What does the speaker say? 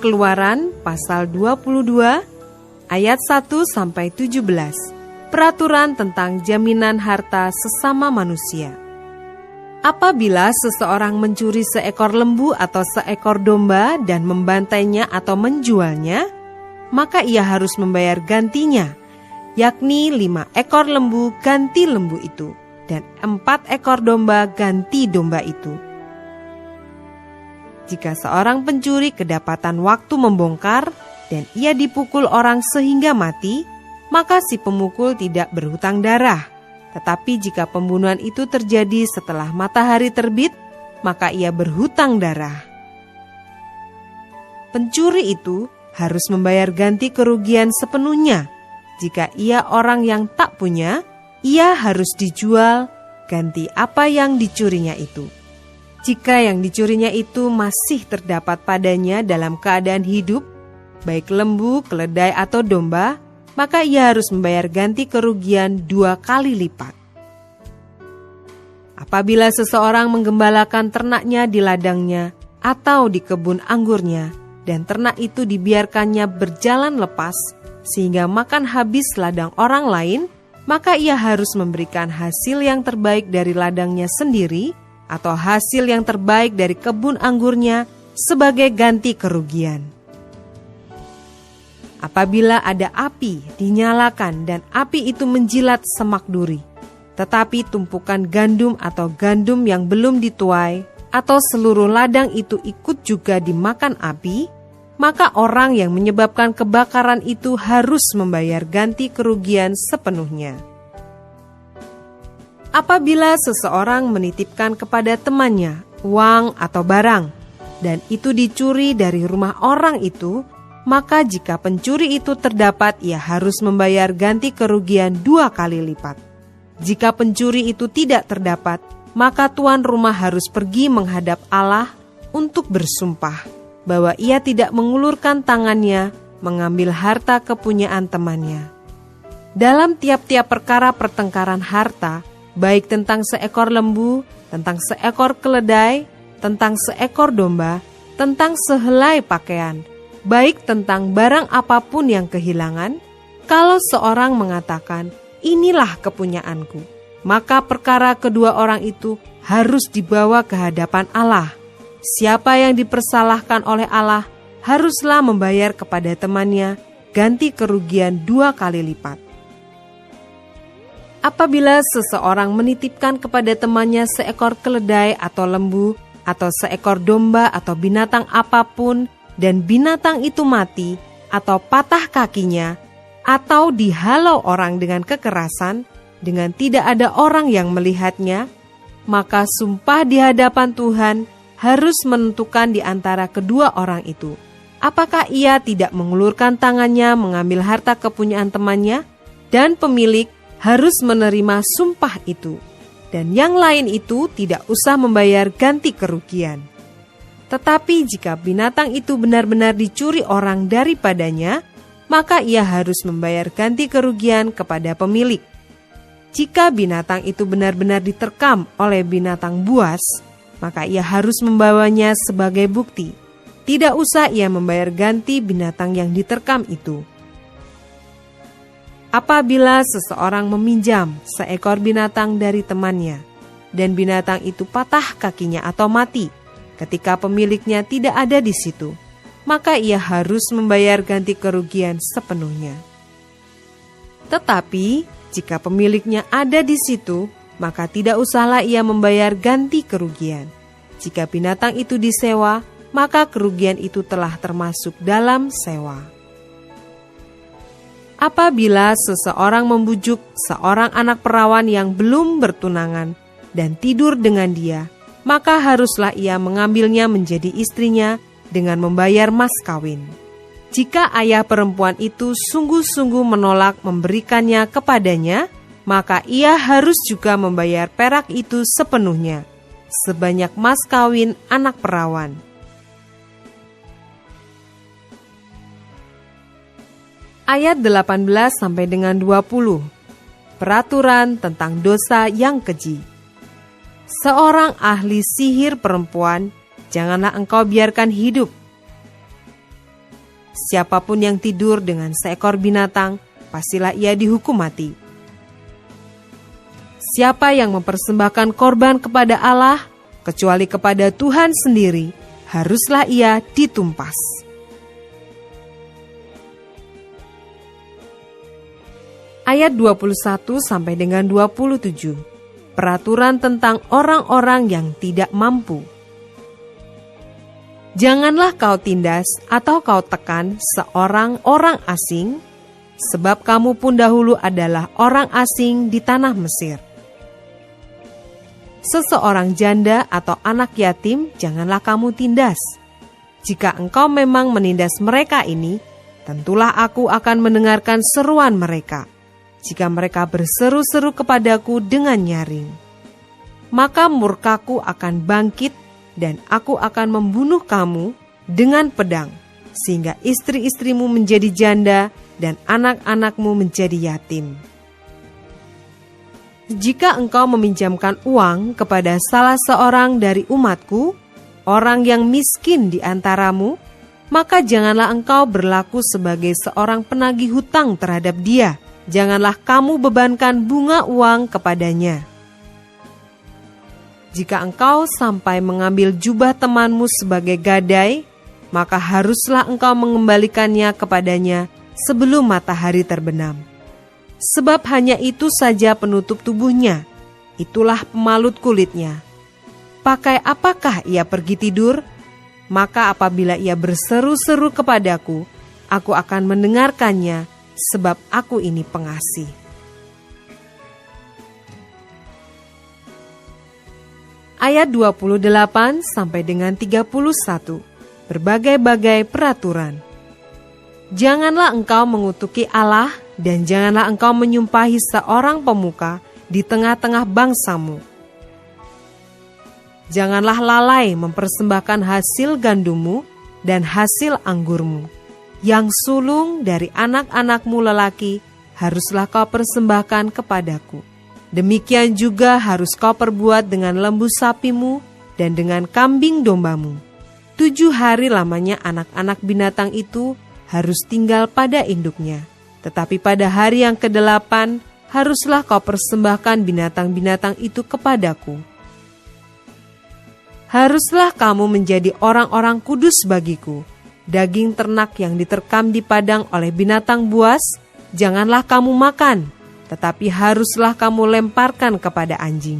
Keluaran pasal 22 ayat 1-17. Peraturan tentang jaminan harta sesama manusia. Apabila seseorang mencuri seekor lembu atau seekor domba dan membantainya atau menjualnya, maka ia harus membayar gantinya, yakni 5 ekor lembu ganti lembu itu, dan 4 ekor domba ganti domba itu. Jika seorang pencuri kedapatan waktu membongkar dan ia dipukul orang sehingga mati, maka si pemukul tidak berhutang darah. Tetapi jika pembunuhan itu terjadi setelah matahari terbit, maka ia berhutang darah. Pencuri itu harus membayar ganti kerugian sepenuhnya. Jika ia orang yang tak punya, ia harus dijual ganti apa yang dicurinya itu. Jika yang dicurinya itu masih terdapat padanya dalam keadaan hidup, baik lembu, keledai, atau domba, maka ia harus membayar ganti kerugian 2 kali lipat. Apabila seseorang menggembalakan ternaknya di ladangnya atau di kebun anggurnya, dan ternak itu dibiarkannya berjalan lepas, sehingga makan habis ladang orang lain, maka ia harus memberikan hasil yang terbaik dari ladangnya sendiri, atau hasil yang terbaik dari kebun anggurnya sebagai ganti kerugian. Apabila ada api dinyalakan dan api itu menjilat semak duri, tetapi tumpukan gandum atau gandum yang belum dituai atau seluruh ladang itu ikut juga dimakan api, maka orang yang menyebabkan kebakaran itu harus membayar ganti kerugian sepenuhnya. Apabila seseorang menitipkan kepada temannya uang atau barang, dan itu dicuri dari rumah orang itu, maka jika pencuri itu terdapat, ia harus membayar ganti kerugian 2 kali lipat. Jika pencuri itu tidak terdapat, maka tuan rumah harus pergi menghadap Allah untuk bersumpah bahwa ia tidak mengulurkan tangannya mengambil harta kepunyaan temannya. Dalam tiap-tiap perkara pertengkaran harta, baik tentang seekor lembu, tentang seekor keledai, tentang seekor domba, tentang sehelai pakaian, baik tentang barang apapun yang kehilangan, kalau seorang mengatakan, inilah kepunyaanku, maka perkara kedua orang itu harus dibawa ke hadapan Allah. Siapa yang dipersalahkan oleh Allah haruslah membayar kepada temannya ganti kerugian 2 kali lipat. Apabila seseorang menitipkan kepada temannya seekor keledai atau lembu, atau seekor domba atau binatang apapun, dan binatang itu mati, atau patah kakinya, atau dihalau orang dengan kekerasan, dengan tidak ada orang yang melihatnya, maka sumpah di hadapan Tuhan harus menentukan di antara kedua orang itu, apakah ia tidak mengulurkan tangannya mengambil harta kepunyaan temannya, dan pemilik harus menerima sumpah itu, dan yang lain itu tidak usah membayar ganti kerugian. Tetapi jika binatang itu benar-benar dicuri orang daripadanya, maka ia harus membayar ganti kerugian kepada pemilik. Jika binatang itu benar-benar diterkam oleh binatang buas, maka ia harus membawanya sebagai bukti. Tidak usah ia membayar ganti binatang yang diterkam itu. Apabila seseorang meminjam seekor binatang dari temannya, dan binatang itu patah kakinya atau mati, ketika pemiliknya tidak ada di situ, maka ia harus membayar ganti kerugian sepenuhnya. Tetapi, jika pemiliknya ada di situ, maka tidak usahlah ia membayar ganti kerugian. Jika binatang itu disewa, maka kerugian itu telah termasuk dalam sewa. Apabila seseorang membujuk seorang anak perawan yang belum bertunangan dan tidur dengan dia, maka haruslah ia mengambilnya menjadi istrinya dengan membayar mas kawin. Jika ayah perempuan itu sungguh-sungguh menolak memberikannya kepadanya, maka ia harus juga membayar perak itu sepenuhnya, sebanyak mas kawin anak perawan. Ayat 18 sampai dengan 20. Peraturan tentang dosa yang keji. Seorang ahli sihir perempuan janganlah engkau biarkan hidup. Siapapun yang tidur dengan seekor binatang, pastilah ia dihukum mati. Siapa yang mempersembahkan korban kepada Allah, kecuali kepada Tuhan sendiri, haruslah ia ditumpas. Ayat 21 sampai dengan 27. Peraturan tentang orang-orang yang tidak mampu. Janganlah kau tindas atau kau tekan seorang orang asing, sebab kamu pun dahulu adalah orang asing di tanah Mesir. Seseorang janda atau anak yatim janganlah kamu tindas. Jika engkau memang menindas mereka ini, tentulah aku akan mendengarkan seruan mereka. Jika mereka berseru-seru kepadaku dengan nyaring, maka murkaku akan bangkit dan aku akan membunuh kamu dengan pedang, sehingga istri-istrimu menjadi janda dan anak-anakmu menjadi yatim. Jika engkau meminjamkan uang kepada salah seorang dari umatku, orang yang miskin di antaramu, maka janganlah engkau berlaku sebagai seorang penagih hutang terhadap dia. Janganlah kamu bebankan bunga uang kepadanya. Jika engkau sampai mengambil jubah temanmu sebagai gadai, maka haruslah engkau mengembalikannya kepadanya sebelum matahari terbenam. Sebab hanya itu saja penutup tubuhnya, itulah pemalut kulitnya. Pakai apakah ia pergi tidur? Maka apabila ia berseru-seru kepadaku, aku akan mendengarkannya, sebab aku ini pengasih. Ayat 28 sampai dengan 31. Berbagai-bagai peraturan. Janganlah engkau mengutuki Allah, dan janganlah engkau menyumpahi seorang pemuka di tengah-tengah bangsamu. Janganlah lalai mempersembahkan hasil gandummu dan hasil anggurmu. Yang sulung dari anak-anakmu lelaki haruslah kau persembahkan kepadaku. Demikian juga harus kau perbuat dengan lembu sapimu dan dengan kambing dombamu. 7 hari lamanya anak-anak binatang itu harus tinggal pada induknya. Tetapi pada hari yang ke-8 haruslah kau persembahkan binatang-binatang itu kepadaku. Haruslah kamu menjadi orang-orang kudus bagiku. Daging ternak yang diterkam di padang oleh binatang buas, janganlah kamu makan, tetapi haruslah kamu lemparkan kepada anjing.